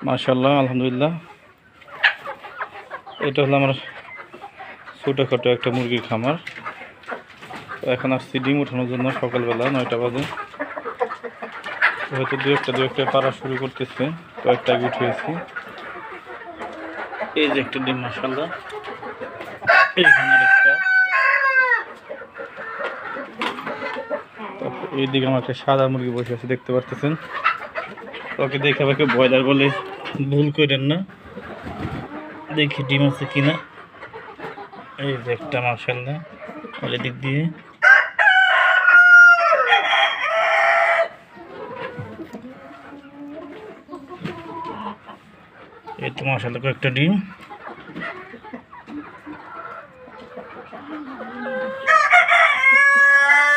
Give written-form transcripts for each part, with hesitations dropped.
মাশাআল্লাহ, আলহামদুলিল্লাহ। এটা হলো আমার ছোটোখাটো একটা মুরগির খামার। তো এখন আসছি ডিম উঠানোর জন্য। সকালবেলা 9টা বাজে। হয়তো দু একটা পাড়া শুরু করতেছে। কয়েকটা আগে উঠিয়েছি। এই যে একটা ডিম, মাশাআল্লাহ। এইখানে একটা, এইদিকে আমার একটা সাদা মুরগি বসে আছে, দেখতে পারতেছেন। ওকে দেখে আবার কেউ ব্রয়লার বলে ভুল করেন না। দেখি ডিম আছে কিনা। এই যে একটা, মাশাআল্লাহ। আর এদিক দিয়ে এই তো মাশাআল্লাহ কয়েকটা ডিম।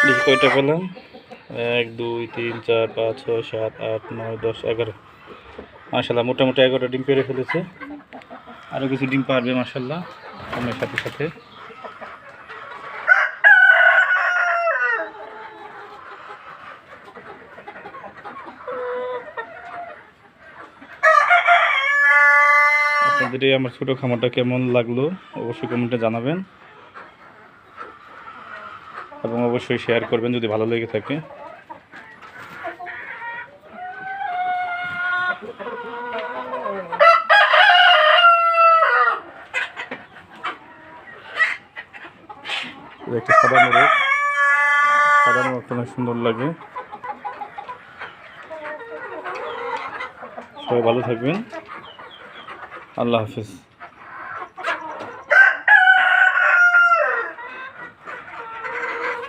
দেখি কয়টা পেলাম। 1 2 3 4 5 6 7 8 9 10 11। মাশাআল্লাহ, মোটামুটি 11টা ডিম পেড়ে ফেলেছে। আরও কিছু ডিম পারবে মাশাআল্লাহ সময়ের সাথে সাথে। আপনাদের এই আমার ছোটো খামারটা কেমন লাগলো অবশ্যই কমেন্টে জানাবেন, এবং অবশ্যই শেয়ার করবেন যদি ভালো লেগে থাকে। একটা সাদা মোরগ অনেক সুন্দর লাগে। সবাই ভালো থাকবেন। আল্লাহ হাফিজ।